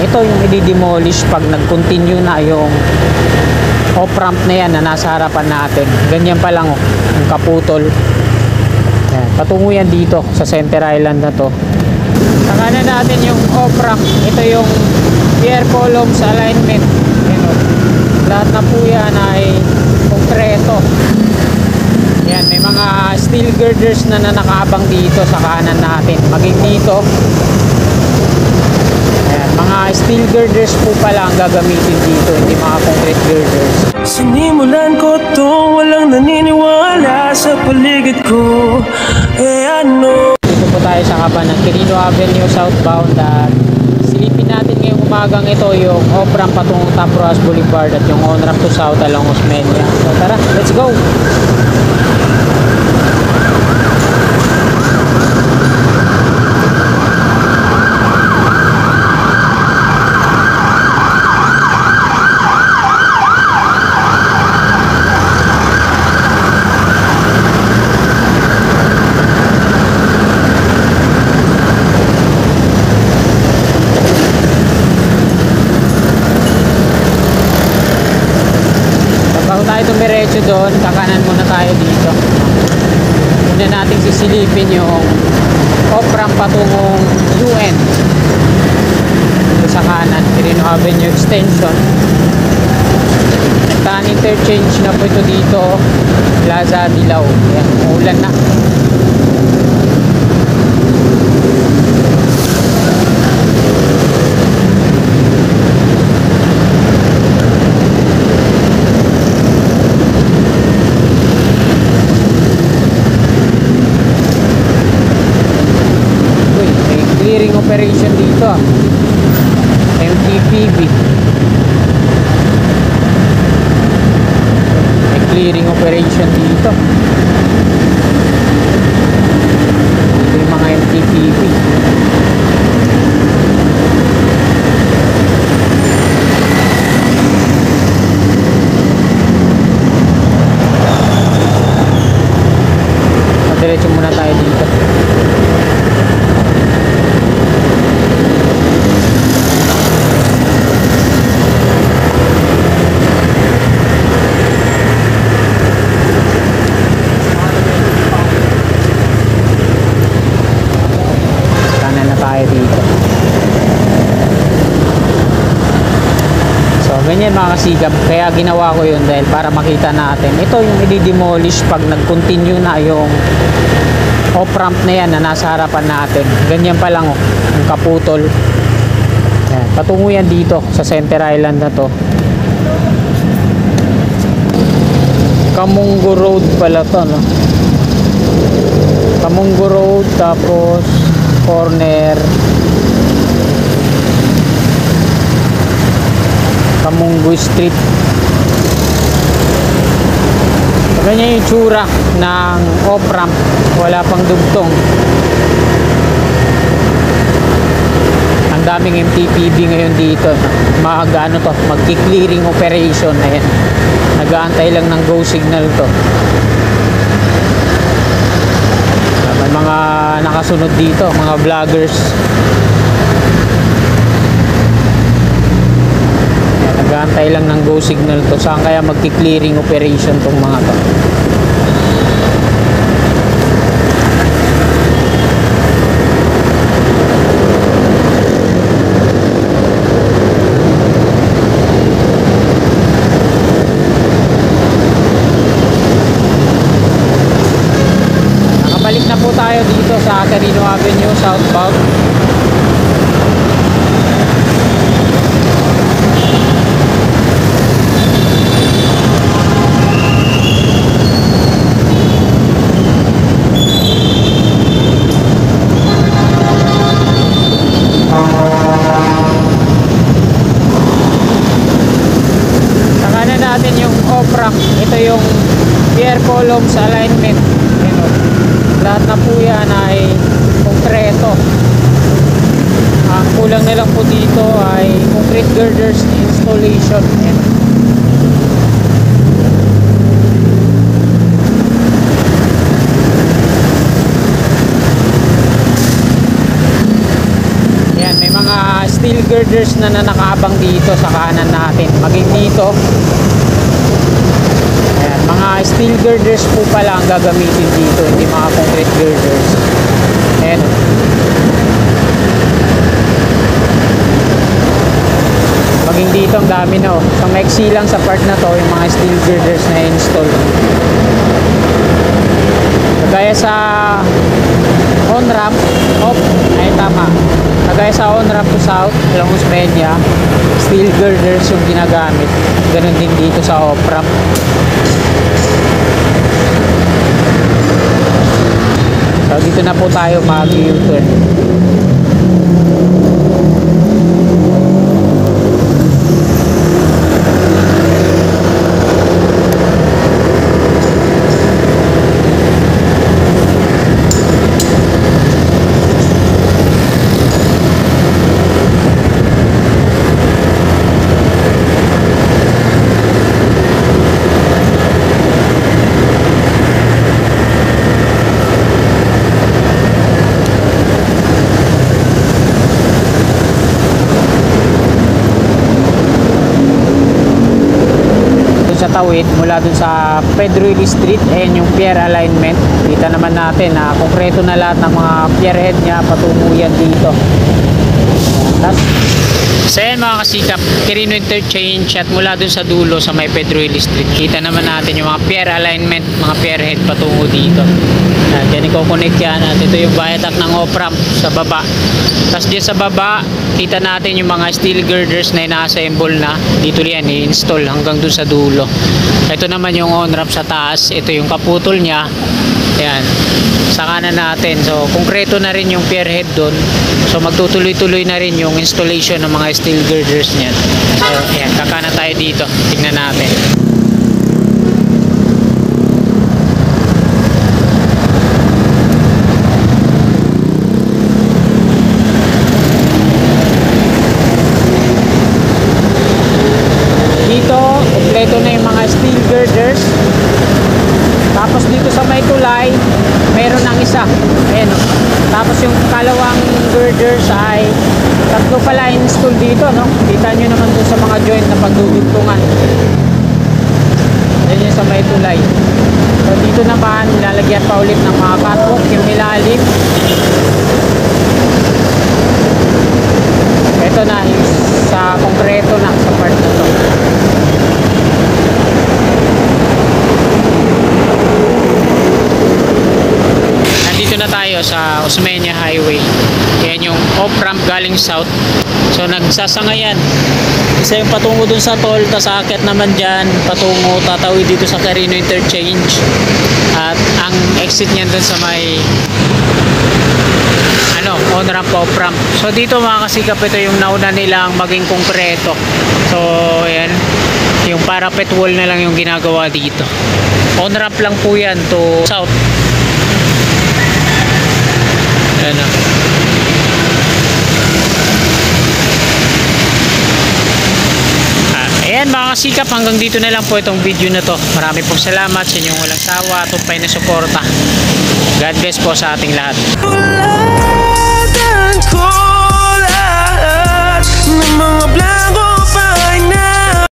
Ito yung i-demolish pag nag-continue na yung off-ramp na yan na nasa harapan natin. Ganyan pa lang, oh, yung kaputol. Yan, patungo yan dito sa center island na to. Sa kanan natin yung off-ramp. Ito yung pier columns alignment. Yan, oh. Lahat na po yan ay konkreto. Yan, may mga steel girders na nakaabang dito sa kanan natin. Maging dito. Ayan, mga steel girders po pala ang gagamitin dito, hindi mga concrete girders. Sinimulan ko to, walang naniniwala sa paligid ko. Ano? Dito po tayo sa kaban ng Quirino Avenue southbound at silipin natin ngayong umagang ito yung off-ramp patungong Top Roas Boulevard at yung on-ramp to south along Osmeña. So tara, let's go! Diretso doon, kakanan muna tayo dito. Una natin sisilipin yung off-ramp patungong UN dito sa kanan, Quirino Avenue Extension. Nagtaan interchange na po ito dito, Plaza Dilaw. Ayan, ulan na. Operation dito, MTPB. May clearing operation dito. Ito yung mga MTPB. Diretso muna tayo dito. Ganyan mga kasigab, kaya ginawa ko yun dahil para makita natin. Ito yung i-demolish pag nag-continue na yung off-ramp na yan na nasa harapan natin. Ganyan pa lang, oh, yung kaputol. Yan, patungo yan dito sa center island na to. Kamungo Road pala to, no? Kamungo Road, tapos corner Kamunggoy Street. So, ganyan yung tsura ng off-ramp, wala pang dugtong. Ang daming MTPB ngayon dito, ano to, magki-clearing operation. Ayan, nag-aantay lang ng go signal to. May mga nakasunod dito, mga vloggers. Nag-aantay lang ng go signal to. Saan kaya magki-clearing operation tong mga to? Nakabalik na po tayo dito sa Quirino Avenue southbound. Ito yung pier columns alignment. Lahat na po yan ay konkreto. Ang kulang na lang po dito ay concrete girders installation. steel girders na nakaabang dito sa kanan natin. Maging dito. Ayan, mga steel girders po pala ang gagamitin dito, hindi mga concrete girders. Ayan. Maging dito ang dami na oh. So maiksi lang sa part na to yung mga steel girders na install. Kagaya sa on-ramp, ay tama. Kagaya sa on-ramp to south, Longos Peña, steel girders yung ginagamit. Ganun din dito sa off-ramp. So dito na po tayo mag-U-turn. Sa tawid mula dun sa Pedro Hilly Street, ayan yung pier alignment. Kita naman natin na konkreto na lahat ng mga pier head niya, patungo yan dito. So ayan mga kasikap, Quirino Interchange at mula dun sa dulo sa may Pedro Hilly Street, kita naman natin yung mga pier alignment, mga pier head patungo dito. Diyan i-connect yan at ito yung viaduct ng off-ramp sa baba. Tapos dyan sa baba, kita natin yung mga steel girders na ina-assemble na. Dito yan i-install hanggang dun sa dulo. Ito naman yung on-ramp sa taas. Ito yung kaputol niya. Ayan. Sa kanan natin. So, konkreto na rin yung pier head dun. So, magtutuloy-tuloy na rin yung installation ng mga steel girders niyan. So, ayan. Kakana tayo dito. Tingnan natin. Kompleto na yung mga steel girders. Tapos dito sa may tulay meron ng isa. Ayan o. Tapos yung kalawang girders ay tatlo pala install dito, no? Kita nyo naman dun sa mga joint na pagdudugtungan. Ayan yung sa may tulay. So dito naman lalagyan pa ulit ng mga catwalk yung ilalim. Ito na yung sa konkreto na sa part na to. Nandito na tayo sa Osmeña Highway. Yan yung off-ramp galing south. So nagsasangayan. Isa yung patungo dun sa toll, tas aakyat naman dyan patungo, tatawid dito sa Quirino Interchange. At ang exit niyan dun sa may on-ramp, off-ramp. So dito mga kasikap, ito yung nauna nilang maging konkreto. So ayan, yung parapet wall na lang yung ginagawa dito. On-ramp lang po yan to south. Ayan na. Ayan mga kasikap, hanggang dito na lang po itong video na to. Marami pong salamat sa inyong walang sawa at tumpay na suporta. God bless po sa ating lahat. Ko lahat ng mga blanco pa ay na